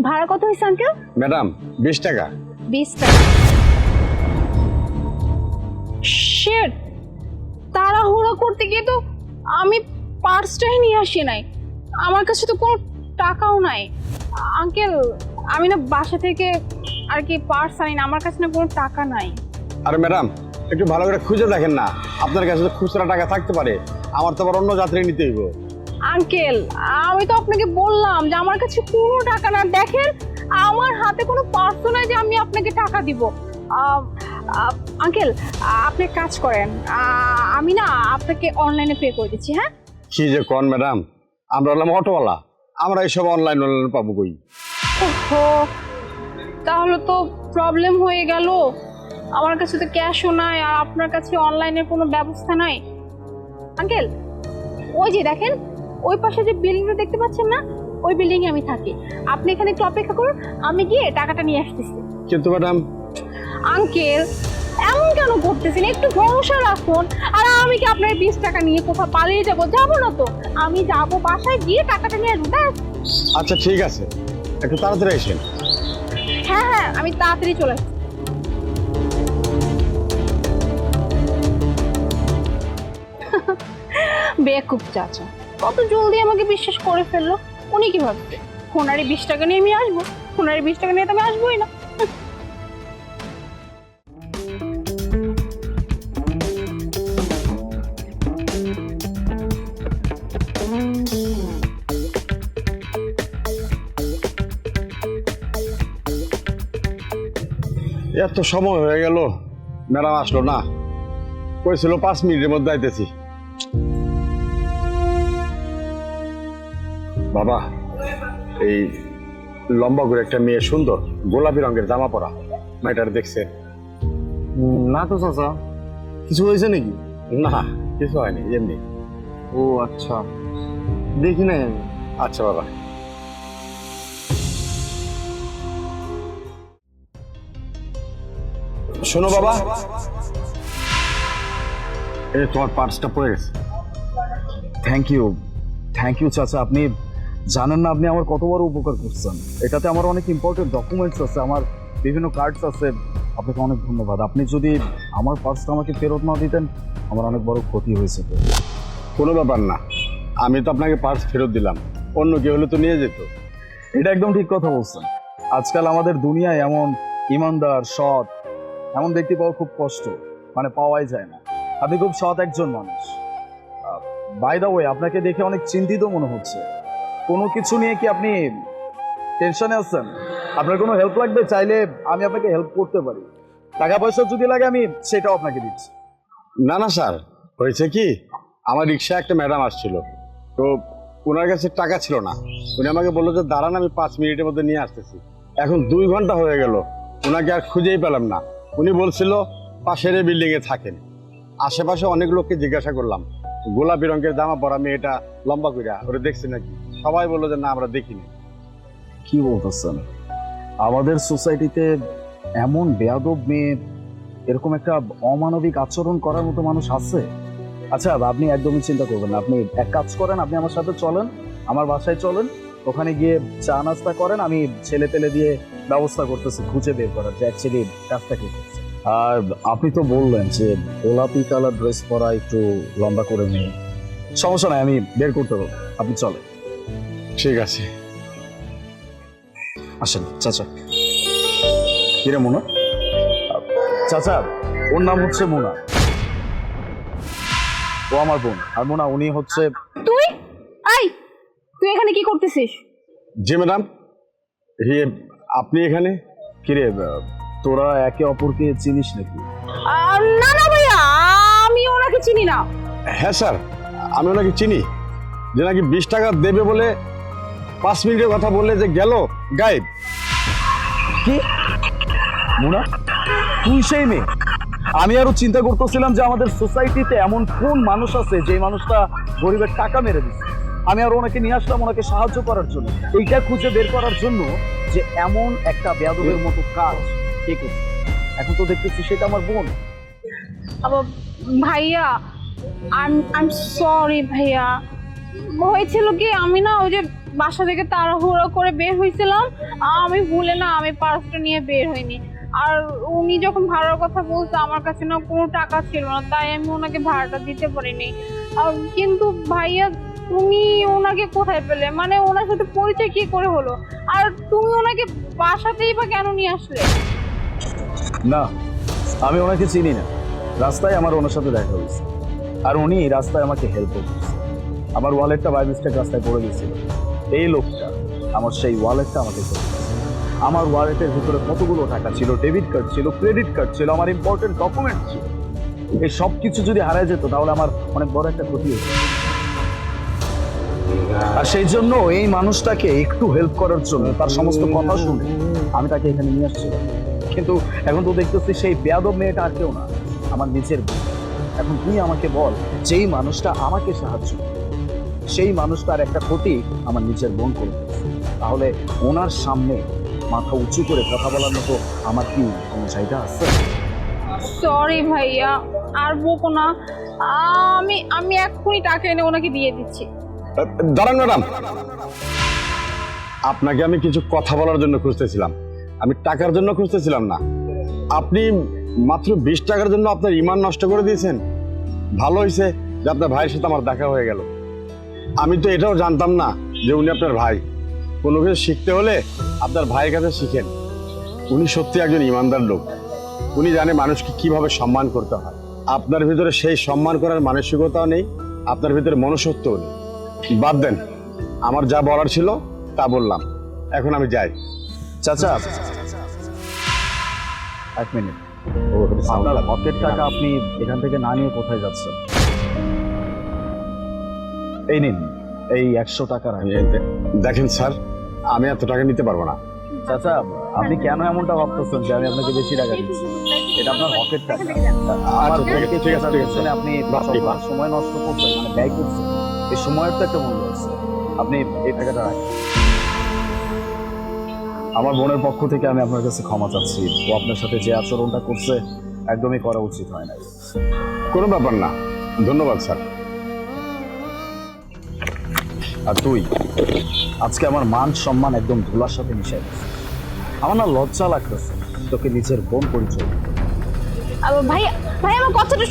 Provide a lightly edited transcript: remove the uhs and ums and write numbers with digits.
ভাড়া কত হয়েছে আঙ্কেল? ম্যাডাম 20 টাকা। 20 টাকা। শিট, তাড়াহুড়ো করতে গিয়ে তো আমি পার্সটাই নিয়ে আসি নাই। আমার কাছে তো কোনো টাকাও নাই। আঙ্কেল, আমি না বাসা থেকে আর কি পার্স আনি না, আমার কাছে না কোনো টাকা নাই। আরে ম্যাডাম, একটু ভালো করে খুঁজে দেখেন না, আপনার কাছে তো খুচরা টাকা থাকতে পারে, আমার তো আবার অন্য যাত্রী নিতে হইব। আঙ্কেল, আমি তো আপনাকে বললাম যে আমার কাছে কোনো টাকা না। দেখেন, আমার হাতে কোনো পার্সও নাই যে আমি আপনাকে টাকা দিব। আঙ্কেল, আপনি কাজ করেন, আমি না আপনাকে অনলাইনে পে করে দিচ্ছি। হ্যাঁ, কি যে কোন ম্যাডাম, আমরা হলাম অটোওয়ালা, আমরা এইসব অনলাইন পাবো কই? ওহো, তাহলে তো প্রবলেম হয়ে গেল। আমার কাছে তো ক্যাশও নাই আর আপনার কাছে অনলাইনের কোনো ব্যবস্থা নাই। আঙ্কেল, ওই যে দেখেন, ওই পাশে যে বিল্ডিংটা দেখতে পাচ্ছেন না, ওই বিল্ডিংয়ে আমি থাকি। আপনি এখানে একটু অপেক্ষা করুন, আমি গিয়ে টাকাটা নিয়ে আসতেছি। কিন্তু ম্যাডাম, আঙ্কেল, এমন কেন করতেছেন? একটু ভরসা রাখুন। আর আমি কি আপনার 20 টাকা নিয়ে কোথাও পালিয়ে যাবো? যাবো না তো, আমি যাবো বাসায় গিয়ে টাকাটা নিয়ে আসবো। ব্যাস। আচ্ছা ঠিক আছে, একটু তাড়াতাড়ি আসেন। হ্যাঁ হ্যাঁ, আমি তাড়াতাড়ি চলে আসছি। বেকুব চাচা, কত জলদি আমাকে বিশ্বাস করে ফেললো। উনি কি ভাবছে ওনারই 20 টাকা নিয়ে আমি আসবো? ওনারই 20 টাকা নিয়ে তো আমি আসবোই না। এত সময় হয়ে গেল, ম্যাডাম আসলো না। কইছিল 5 মিনিটের মধ্যে আইতেছি। বাবা, এই লম্বা করে একটা মেয়ে, সুন্দর গোলাপি রঙের জামা পরা, মেয়েটার দেখছে? না তো চাচা, কিছু হয়েছে নাকি? না, কিছু হয়নি, এমনি। ও আচ্ছা, দেখি নাই আমি। আচ্ছা বাবা। শোনো বাবা, এই তোমার পার্সটা পড়ে গেছে। থ্যাংক ইউ চাচা। আপনি জানেন না আপনি আমার কত বড় উপকার করছেন। এটাতে আমার অনেক ইম্পর্টেন্ট ডকুমেন্টস আছে, আমার বিভিন্ন কার্ডস আছে। আপনাকে অনেক ধন্যবাদ। আপনি যদি আমার পার্সটা আমাকে ফেরত না দিতেন, আমার অনেক বড় ক্ষতি হয়েছে। কোনো ব্যাপার না, আমি তো আপনাকে পার্স ফেরত দিলাম, অন্য কেউ হলে তো নিয়ে যেত। এটা একদম ঠিক কথা বলছেন। আজকাল আমাদের দুনিয়ায় এমন ইমানদার, সৎ এমন ব্যক্তি পাওয়া খুব কষ্ট, মানে পাওয়াই যায় না। আপনি খুব সৎ একজন মানুষ। বাই দ্য ওয়ে, আপনাকে দেখে অনেক চিন্তিত মনে হচ্ছে। কোনো কিছু নিয়ে কি আপনি টেনশনে আছেন? আপনার কোনো হেল্প লাগবে? চাইলে আমি আপনাকে হেল্প করতে পারি। টাকা পয়সা যদি লাগে আমি সেটাও আপনাকে দিচ্ছি। না না স্যার, হয়েছে কি, আমার রিক্সায় একটা ম্যাডাম আসছিল, তো ওনার কাছে টাকা ছিল না। উনি আমাকে বললো যে দাঁড়ান, আমি 5 মিনিটের মধ্যে নিয়ে আসতেছি। এখন 2 ঘন্টা হয়ে গেল, ওনাকে আর খুঁজেই পেলাম না। উনি বলছিল পাশের এই বিল্ডিংয়ে থাকেন। আশেপাশে অনেক লোককে জিজ্ঞাসা করলাম, গোলাপি রঙের জামা পরা মেয়েটা লম্বা কইরা ওরা দেখছে নাকি? সবাই বললো যে না, আমরা দেখিনি। কি বলতেছেন? আমাদের সোসাইটিতে এমন বেয়াদব মেয়ে, এরকম একটা অমানবিক আচরণ করার মতো মানুষ আছে? আচ্ছা, আপনি একদমই চিন্তা করবেন না। আপনি এক কাজ করেন, আপনি আমার সাথে চলেন, আমার বাসায় চলেন, ওখানে গিয়ে চা নাস্তা করেন। আমি ছেলে পেলে দিয়ে ব্যবস্থা করতেছি খুঁজে বের করার যে অ্যাকচুয়ালি কাজটা কি করছে। আর আপনি তো বললেন যে গোলাপি কালার ড্রেস পরা, একটু লম্বা করে মেয়ে, সমস্যা নাই, আমি বের করতে পারবো। আপনি চলেন। ঠিক আছে, আসেন চাচা। কিরে মোনা? চাচা, ওর নাম হচ্ছে মোনা, ও আমার বোন। আর মোনা, উনি হচ্ছে। তুই তুই এখানে কি করতেছিস? জি ম্যাডাম। আপনি এখানে? কিরে, তোরা একে অপরকে চিনিস নাকি? না না ভাইয়া, আমি ওনাকে চিনি না। হ্যাঁ স্যার, আমি ওনাকে চিনি, যে নাকি 20 টাকা দেবে বলে 5 মিনিটের কথা বললে যে গেল গায়েব। কি মোনা, তুই সেই মেয়ে? আমি আরো চিন্তা করতেছিলাম যে আমাদের সোসাইটিতে এমন কোন মানুষ আছে যে মানুষটা গরিবের টাকা মেরে দিচ্ছে। আমি আর ওনাকে নিয়ে আসলাম ওনাকে সাহায্য করার জন্য, এইটা খুঁজে বের করার জন্য যে এমন একটা বেয়াদবের মতো কাজ কে করছে। এখন তো দেখতেছি সেটা আমার বোন। ভাইয়া, আই এম সরি ভাইয়া। হয়েছিল কি, আমি না ওই যে বাসা থেকে তাড়াহুড়ো করে বের হয়েছিলাম, আমি ভুলে না আমি পার্সটা নিয়ে বের হইনি। আর উনি যখন ভাড়ার কথা বলছে আমার কাছে না কোনো টাকা ছিল না, তাই আমি ওনাকে ভাড়াটা দিতে পারিনি। কিন্তু ভাইয়া তুমি ওনাকে কোথায় পেলে, মানে ওনার সাথে পরিচয় কি করে হলো? আর তুমি ওনাকে বাসাতেই বা কেন নিয়ে আসলে? না, আমি ওনাকে চিনি না। রাস্তায় আমার ওনার সাথে দেখা হয়েছে, আর উনি রাস্তায় আমাকে হেল্প করতেছে। আমার ওয়ালেটটা বাই মিস্টেক রাস্তায় পড়ে গেছিল। এই লোকটা আমার সেই ওয়ালেটটা আমাকে করতেছে। আমার ওয়ালেটের ভিতরে কতগুলো টাকা ছিল, ডেবিট কার্ড ছিল, ক্রেডিট কার্ড ছিল, আমার ইম্পর্টেন্ট ডকুমেন্ট ছিল। এই সব কিছু যদি হারায় যেত তাহলে আমার অনেক বড় একটা ক্ষতি হতো। আর সেই জন্য এই মানুষটাকে একটু হেল্প করার জন্য, তার সমস্ত কথা শুনে আমি তাকে এখানে নিয়ে আসছিলাম। কিন্তু এখন তো দেখতেছি সেই বেয়াদব মেয়েটা আর কেউ না, আমার নিজের বোন। এখন তুই আমাকে বল, যেই মানুষটা আমাকে সাহায্য করে, সেই মানুষটার একটা ক্ষতি আমার নিজের বোন করে দিয়েছে, তাহলে ওনার সামনে মাথা উঁচু করে কথা বলার মতো আমার কি কোনো জায়গা আছে? সরি ভাইয়া, আর বকো না। আমি আমি এক্ষুনি টাকা এনে ওনাকে দিয়ে দিচ্ছি। দাঁড়ান ম্যাডাম, আপনাকে আমি কিছু কথা বলার জন্য খুঁজতেছিলাম, আমি টাকার জন্য খুঁজতেছিলাম না। আপনি মাত্র 20 টাকার জন্য আপনার ইমান নষ্ট করে দিয়েছেন। ভালো হয়েছে যে আপনার ভাইয়ের সাথে আমার দেখা হয়ে গেল। আমি তো এটাও জানতাম না যে উনি আপনার ভাই। কোনো কিছু শিখতে হলে আপনার ভাইয়ের কাছে শিখেন। উনি সত্যি একজন ইমানদার লোক। উনি জানে মানুষকে কিভাবে সম্মান করতে হয়। আপনার ভিতরে সেই সম্মান করার মানসিকতাও নেই, আপনার ভিতরে মনুষ্যত্বও নেই। বাদ দেন, আমার যা বলার ছিল তা বললাম, এখন আমি যাই। চাচা, এক মিনিট। আপনার পকেট টাকা আপনি এখান থেকে না নিয়ে কোথায় যাচ্ছেন? এই নিন, এই 100 টাকা রাখেন। দেখেন স্যার, আমি এত টাকা নিতে পারবো না। চাচা, আপনি কেন এমনটা ভাবতেছেন যে আমি আপনাকে বেশি টাকা দিচ্ছি? এটা আপনার পকেট টাকা। আমার আচ্ছা, ঠিক আছে, ঠিক আছে, ঠিক আছে। আপনি বাহ, ঠিক সবার সময় নষ্ট করছেন, মানে ব্যয় করছেন। এই সময়ের তো একটা মূল্য আছে। আপনি এই টাকাটা রাখেন। আমার বোনের পক্ষ থেকে আমি আপনার কাছে ক্ষমা চাচ্ছি। ও আপনার সাথে যে আচরণটা করছে একদমই করা উচিত হয় না। কোনো ব্যাপার না, ধন্যবাদ স্যার। আর তুই আজকে আমার মান সম্মান একদম ধুলার সাথে মিশে গেছে। আমার না লজ্জা লাগতেছে তোকে নিজের বোন পরিচয় দিতে। ভাইয়া ভাই আমার কথাটা